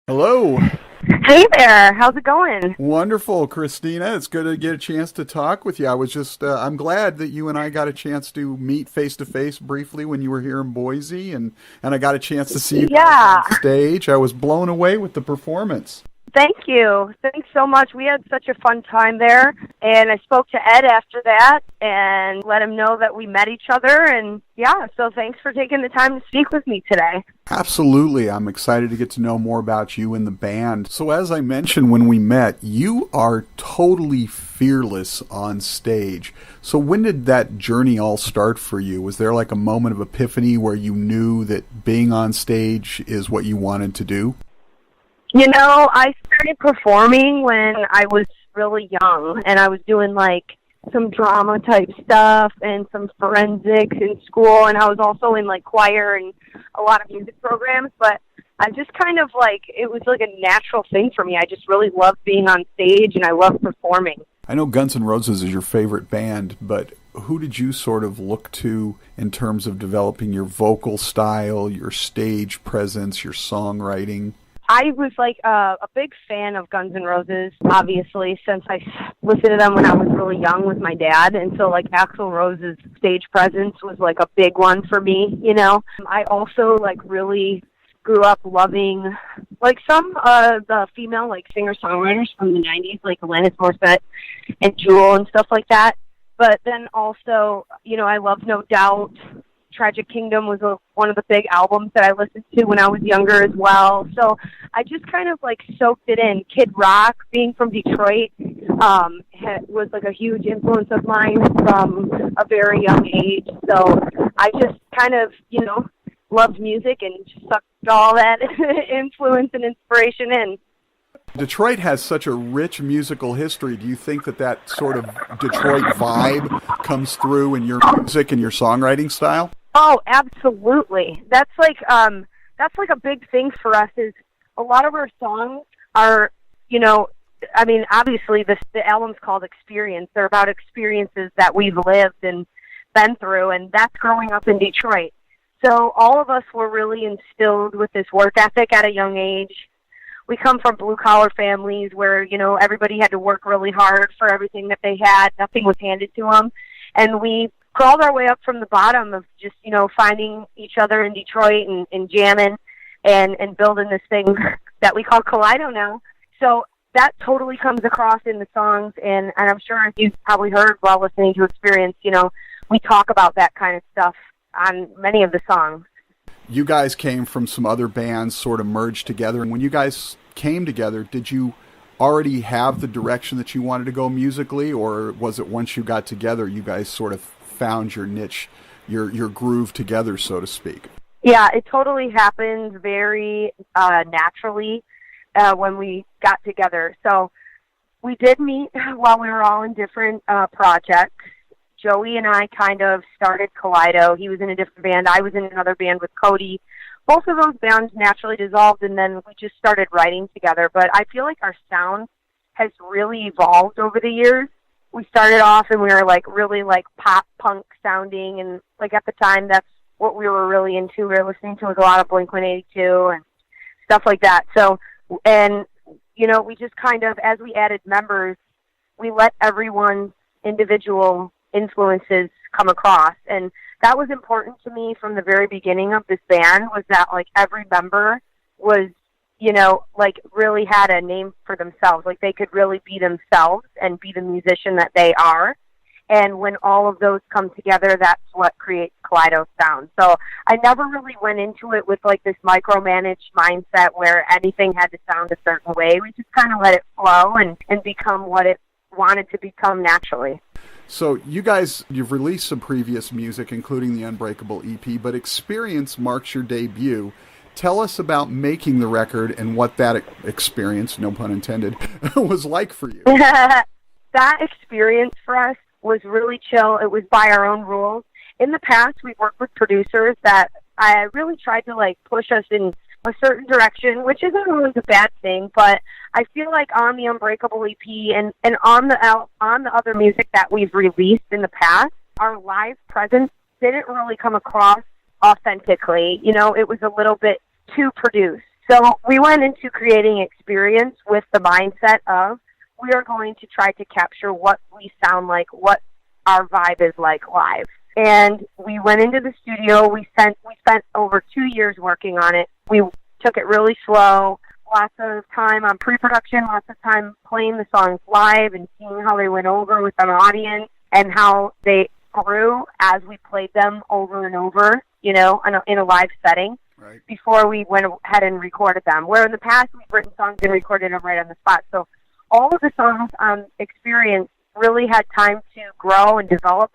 Hello. Hey there, how's it going? Wonderful, Christina. It's good to get a chance to talk with you. I'm glad that you and I got a chance to meet face to face briefly when you were here in Boise, and I got a chance to see you guys Yeah, on stage. I was blown away with the performance. thank you. Thanks so much. We had such a fun time there, and I spoke to Ed after that and let him know that we met each other, and yeah, so thanks for taking the time to speak with me today. Absolutely. I'm excited to get to know more about you and the band. So, as I mentioned when we met, you are totally fearless on stage. So, when did that journey all start for you? Was there like a moment of epiphany where you knew that being on stage is what you wanted to do? You know, I started performing when I was really young, and I was doing like some drama type stuff and some forensics in school, and I was also in like choir and a lot of music programs, but I just kind of like, it was like a natural thing for me. I just really loved being on stage and I loved performing. I know Guns N' Roses is your favorite band, but who did you sort of look to in terms of developing your vocal style, your stage presence, your songwriting? I was like a big fan of Guns N' Roses, obviously, since I listened to them when I was really young with my dad. And so, like, Axl Rose's stage presence was, like, a big one for me, you know. I also, like, really grew up loving, like, some of the female, like, singer-songwriters from the 90s, like Alanis Morissette and Jewel and stuff like that. But then also, you know, I love No Doubt. Tragic Kingdom was one of the big albums that I listened to when I was younger as well. So I just kind of like soaked it in. Kid Rock, being from Detroit, was like a huge influence of mine from a very young age. So I just kind of, you know, loved music and just sucked all that influence and inspiration in. Detroit has such a rich musical history. Do you think that that sort of Detroit vibe comes through in your music and your songwriting style? Oh, absolutely. That's like a big thing for us is a lot of our songs are, you know, I mean, obviously the album's called Experience. They're about experiences that we've lived and been through, and that's growing up in Detroit. So all of us were really instilled with this work ethic at a young age. We come from blue-collar families where, you know, everybody had to work really hard for everything that they had. Nothing was handed to them. And we crawled our way up from the bottom of just, you know, finding each other in Detroit and jamming and building this thing that we call Kaleido now. So that totally comes across in the songs, and I'm sure you've probably heard while listening to Experience, you know, we talk about that kind of stuff on many of the songs. You guys came from some other bands sort of merged together, and when you guys came together, did you already have the direction that you wanted to go musically, or was it once you got together you guys sort of found your niche, your groove together, so to speak? Yeah, it totally happened very naturally when we got together. So we did meet while we were all in different projects. Joey and I kind of started Kaleido. He was in a different band. I was in another band with Cody. Both of those bands naturally dissolved, and then we just started writing together. But I feel like our sound has really evolved over the years. We started off and we were like really like pop punk sounding, and like at the time that's what we were really into. We were listening to a lot of Blink-182 and stuff like that. So, and you know, we just kind of, as we added members, we let everyone's individual influences come across, and that was important to me from the very beginning of this band, was that like every member was, you know, like really had a name for themselves. Like they could really be themselves and be the musician that they are. And when all of those come together, that's what creates Kaleido sound. So I never really went into it with like this micromanaged mindset where anything had to sound a certain way. We just kind of let it flow and become what it wanted to become naturally. So you guys, you've released some previous music, including the Unbreakable EP, but Experience marks your debut. Tell us about making the record and what that experience, no pun intended, was like for you. That experience for us was really chill. It was by our own rules. In the past, we've worked with producers that I really tried to like push us in a certain direction, which isn't always a bad thing, but I feel like on the Unbreakable EP and on the other music that we've released in the past, our live presence didn't really come across authentically. You know, it was a little bit too produced. So we went into creating experience with the mindset of we are going to try to capture what we sound like, what our vibe is like live. And we went into the studio. We spent over 2 years working on it. We took it really slow, lots of time on pre-production, lots of time playing the songs live and seeing how they went over with an audience and how they grew as we played them over and over, you know, in a live setting. Right. Before we went ahead and recorded them. Where in the past we've written songs and recorded them right on the spot. So all of the songs on Experience really had time to grow and develop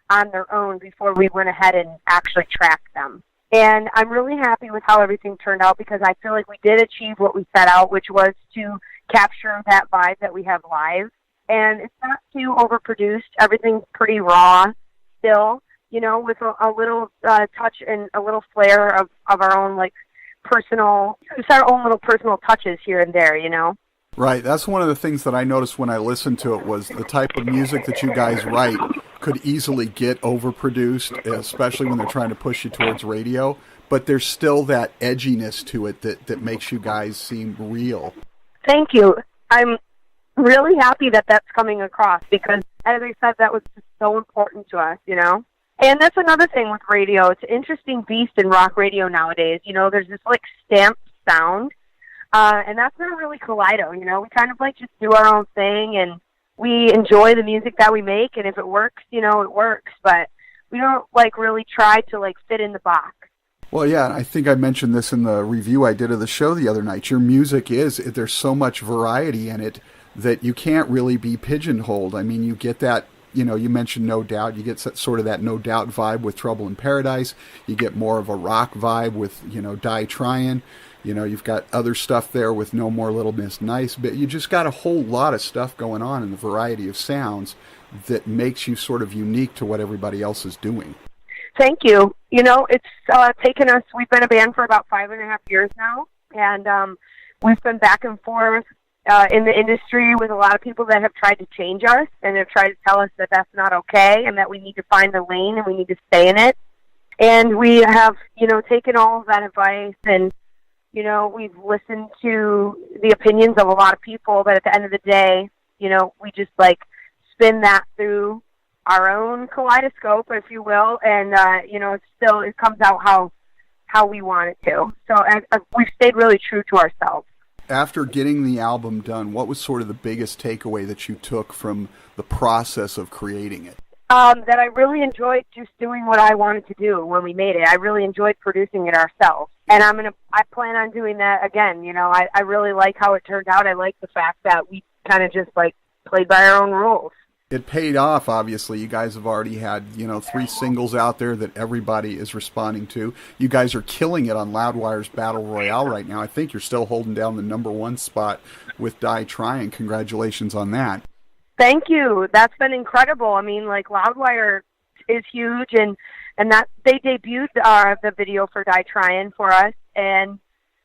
on their own before we went ahead and actually tracked them. And I'm really happy with how everything turned out because I feel like we did achieve what we set out, which was to capture that vibe that we have live. And it's not too overproduced. Everything's pretty raw still, you know, with a little touch and a little flair of our own, like, personal, just our own little personal touches here and there, you know? Right. That's one of the things that I noticed when I listened to it was the type of music that you guys write could easily get overproduced, especially when they're trying to push you towards radio. But there's still that edginess to it that makes you guys seem real. Thank you. I'm really happy that that's coming across because, as I said, that was just so important to us, you know? And that's another thing with radio. It's an interesting beast in rock radio nowadays. You know, there's this, like, stamped sound, and that's not really Kaleido, you know? We kind of, like, just do our own thing, and we enjoy the music that we make, and if it works, you know, it works. But we don't, like, really try to, like, fit in the box. Well, yeah, I think I mentioned this in the review I did of the show the other night. Your music there's so much variety in it that you can't really be pigeonholed. I mean, you get that, you know, you mentioned No Doubt. You get sort of that No Doubt vibe with Trouble in Paradise. You get more of a rock vibe with, you know, Die Tryin'. You know, you've got other stuff there with No More Little Miss Nice. But you just got a whole lot of stuff going on in the variety of sounds that makes you sort of unique to what everybody else is doing. Thank you. You know, it's taken us, we've been a band for about 5.5 years now, and we've been back and forth in the industry with a lot of people that have tried to change us and have tried to tell us that that's not okay and that we need to find the lane and we need to stay in it. And we have, you know, taken all of that advice and, you know, we've listened to the opinions of a lot of people, but at the end of the day, you know, we just, like, spin that through our own kaleidoscope, if you will, and, you know, it comes out how we want it to. So we've stayed really true to ourselves. After getting the album done, what was sort of the biggest takeaway that you took from the process of creating it? That I really enjoyed just doing what I wanted to do when we made it. I really enjoyed producing it ourselves. And I plan on doing that again. You know, I really like how it turned out. I like the fact that we kind of just, like, played by our own rules. It paid off, obviously. You guys have already had, you know, 3 singles out there that everybody is responding to. You guys are killing it on Loudwire's Battle Royale right now. I think you're still holding down the #1 spot with Die Tryin'. Congratulations on that. Thank you. That's been incredible. I mean, like, Loudwire is huge, and that they debuted the video for Die Tryin' for us, and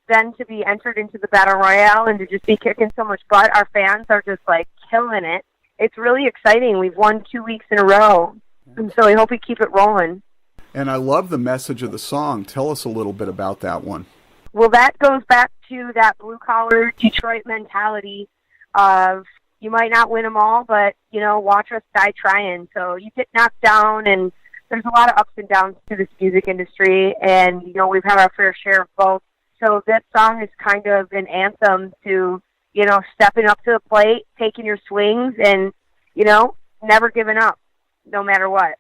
then to be entered into the Battle Royale and to just be kicking so much butt, our fans are just, like, killing it. It's really exciting. We've won 2 weeks in a row, and so I hope we keep it rolling. And I love the message of the song. Tell us a little bit about that one. Well, that goes back to that blue-collar Detroit mentality of you might not win them all, but, you know, watch us die trying. So you get knocked down, and there's a lot of ups and downs to this music industry, and, you know, we've had our fair share of both. So that song is kind of an anthem to, you know, stepping up to the plate, taking your swings, and, you know, never giving up, no matter what.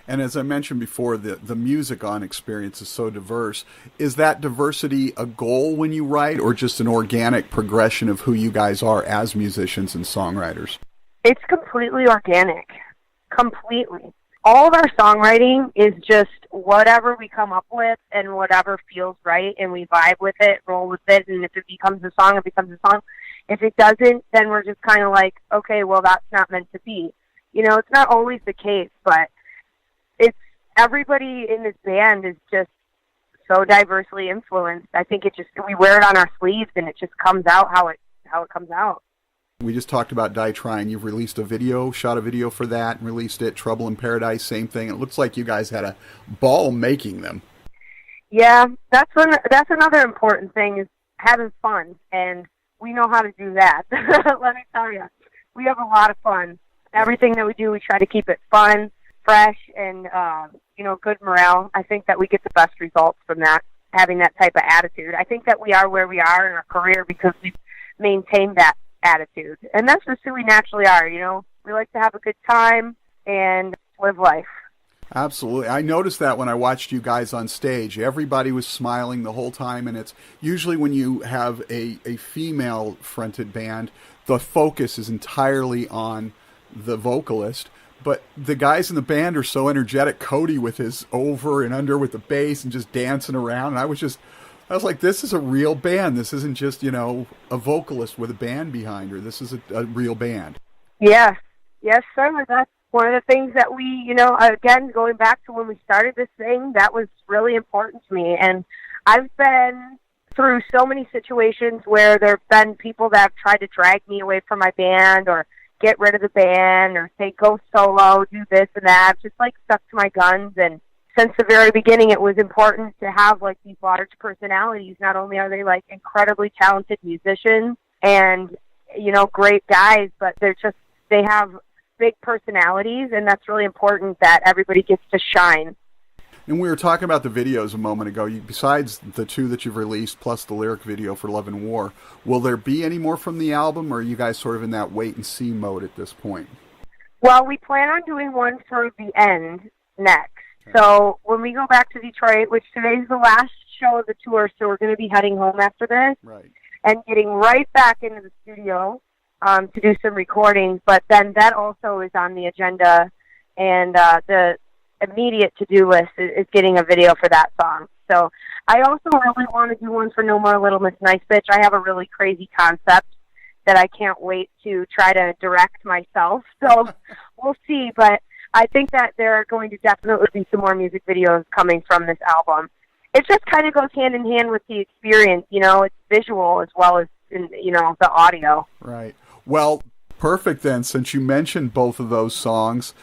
And as I mentioned before, the music on Experience is so diverse. Is that diversity a goal when you write, or just an organic progression of who you guys are as musicians and songwriters? It's completely organic. Completely. All of our songwriting is just whatever we come up with and whatever feels right, and we vibe with it, roll with it, and if it becomes a song, it becomes a song. If it doesn't, then we're just kind of like, okay, well, that's not meant to be. You know, it's not always the case, but it's everybody in this band is just so diversely influenced. I think we wear it on our sleeves, and it just comes out how it comes out. We just talked about Die Tryin'. You've released a video, shot a video for that, and released it. Trouble in Paradise, same thing. It looks like you guys had a ball making them. Yeah, that's another important thing is having fun, and we know how to do that. Let me tell you, we have a lot of fun. Everything that we do, we try to keep it fun, fresh, and, good morale. I think that we get the best results from that, having that type of attitude. I think that we are where we are in our career because we've maintained that attitude. And that's just who we naturally are, We like to have a good time and live life. Absolutely. I noticed that when I watched you guys on stage. Everybody was smiling the whole time, and it's usually when you have a female-fronted band, the focus is entirely on the vocalist, but the guys in the band are so energetic. Cody with his over and under with the bass and just dancing around, and I was like, this is a real band. This isn't just, a vocalist with a band behind her. This is a real band. Yeah. Yes, sir. That's one of the things that we, again, going back to when we started this thing, that was really important to me. And I've been through so many situations where there have been people that have tried to drag me away from my band or get rid of the band or say, go solo, do this and that. I've just, stuck to my guns. And since the very beginning, it was important to have, these large personalities. Not only are they, incredibly talented musicians and, great guys, but they have big personalities, and that's really important that everybody gets to shine. And we were talking about the videos a moment ago. Besides the 2 that you've released, plus the lyric video for Love and War, will there be any more from the album, or are you guys sort of in that wait-and-see mode at this point? Well, we plan on doing one for the end next. Okay. So when we go back to Detroit, which today's the last show of the tour, so we're going to be heading home after this, right, and getting right back into the studio to do some recordings, but then that also is on the agenda, and the immediate to-do list is getting a video for that song. So I also really want to do one for No More Little Miss Nice Bitch. I have a really crazy concept that I can't wait to try to direct myself, so we'll see, but I think that there are going to definitely be some more music videos coming from this album. It just kind of goes hand in hand with the experience, it's visual as well as, the audio. Right. Well, perfect then. Since you mentioned both of those songs,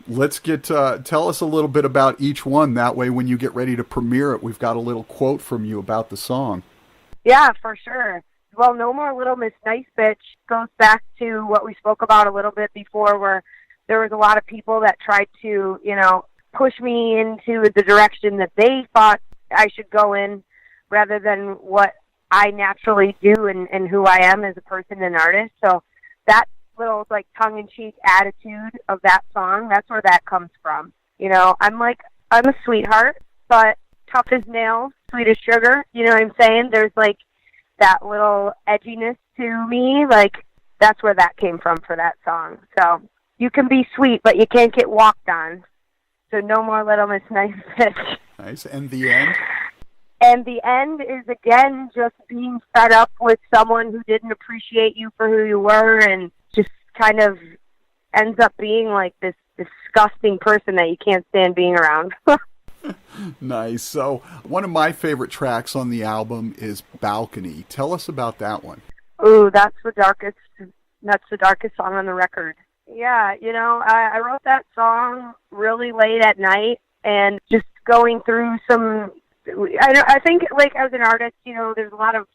let's tell us a little bit about each one. That way, when you get ready to premiere it, we've got a little quote from you about the song. Yeah, for sure. Well, No More Little Miss Nice Bitch goes back to what we spoke about a little bit before, where there was a lot of people that tried to, push me into the direction that they thought I should go in rather than what I naturally do and who I am as a person and artist. So that little tongue-in-cheek attitude of that song, that's where that comes from. I'm a sweetheart, but tough as nails, sweet as sugar. You know what I'm saying? There's that little edginess to me. That's where that came from for that song. So you can be sweet, but you can't get walked on. So no more Little Miss Nice Bitch. Nice. And the end? And the end is, again, just being fed up with someone who didn't appreciate you for who you were and just kind of ends up being this disgusting person that you can't stand being around. Nice. So one of my favorite tracks on the album is Balcony. Tell us about that one. Ooh, that's the darkest song on the record. Yeah, I wrote that song really late at night and just going through some... I think, as an artist, there's a lot of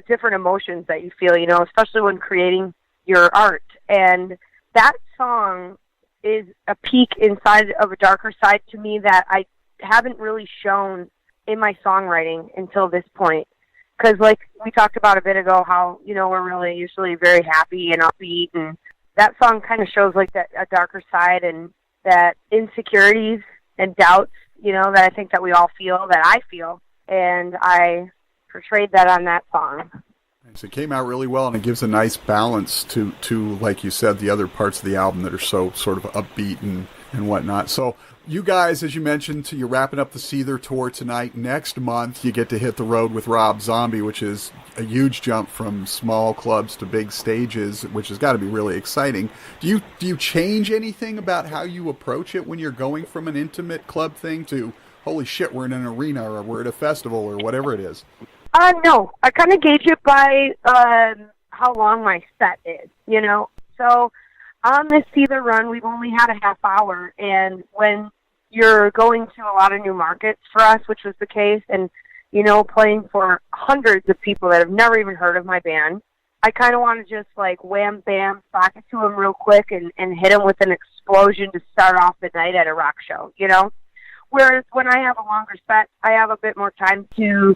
different emotions that you feel, especially when creating your art. And that song is a peek inside of a darker side to me that I haven't really shown in my songwriting until this point. Because, we talked about a bit ago, how, we're really usually very happy and upbeat. And that song kind of shows, that a darker side and that insecurities and doubts, that I think that we all feel, that I feel, and I portrayed that on that song. So it came out really well, and it gives a nice balance to like you said, the other parts of the album that are so sort of upbeat and whatnot. So you guys, as you mentioned, you're wrapping up the Seether tour tonight. Next month, you get to hit the road with Rob Zombie, which is a huge jump from small clubs to big stages, which has got to be really exciting. Do you change anything about how you approach it when you're going from an intimate club thing to, holy shit, we're in an arena or we're at a festival or whatever it is? No. I kind of gauge it by how long my set is, So on this Seether run, we've only had a half hour, and when you're going to a lot of new markets for us, which was the case, and playing for hundreds of people that have never even heard of my band. I kind of want to just like wham, bam, sock it to them real quick and hit them with an explosion to start off the night at a rock show, Whereas when I have a longer set, I have a bit more time to,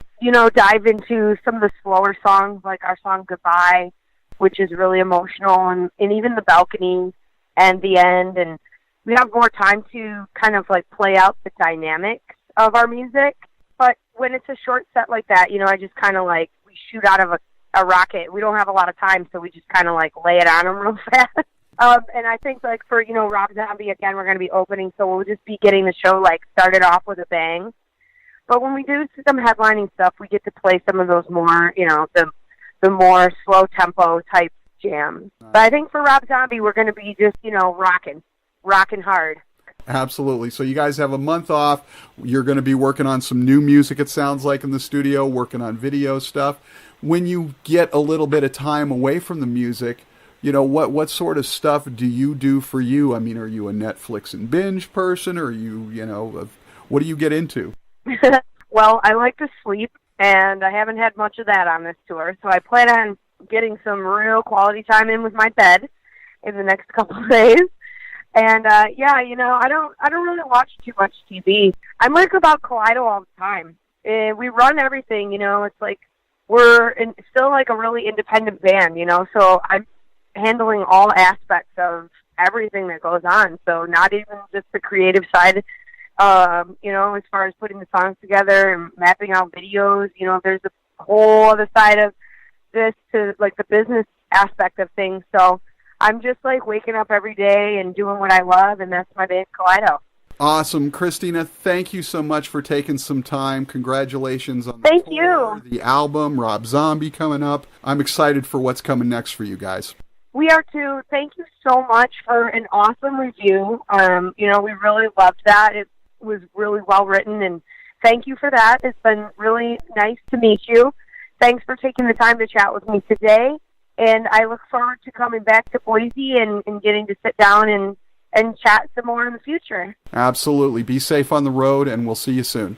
dive into some of the slower songs, like our song Goodbye, which is really emotional, and even The Balcony and The End. And we have more time to kind of like play out the dynamics of our music. But when it's a short set like that, I just kind of like, we shoot out of a rocket. We don't have a lot of time, so we just kind of like lay it on them real fast. And I think like for, Rob Zombie, again, we're going to be opening, so we'll just be getting the show like started off with a bang. But when we do some headlining stuff, we get to play some of those more, the more slow tempo type jams. But I think for Rob Zombie, we're going to be just, rocking hard. Absolutely. So you guys have a month off. You're going to be working on some new music, it sounds like, in the studio, working on video stuff. When you get a little bit of time away from the music, what sort of stuff do you do for you? I mean, are you a Netflix and binge person, or are you, what do you get into? Well, I like to sleep, and I haven't had much of that on this tour, so I plan on getting some real quality time in with my bed in the next couple of days. And I don't really watch too much TV. I'm like about Kaleido all the time. We run everything, it's like we're still like a really independent band, so I'm handling all aspects of everything that goes on. So not even just the creative side, as far as putting the songs together and mapping out videos, there's a whole other side of this to like the business aspect of things. So I'm just like waking up every day and doing what I love, and that's my band Kaleido. Awesome. Christina, thank you so much for taking some time. Congratulations on the tour, the album, Rob Zombie coming up. I'm excited for what's coming next for you guys. We are too. Thank you so much for an awesome review. We really loved that. It was really well written, and thank you for that. It's been really nice to meet you. Thanks for taking the time to chat with me today. And I look forward to coming back to Boise and getting to sit down and chat some more in the future. Absolutely. Be safe on the road, and we'll see you soon.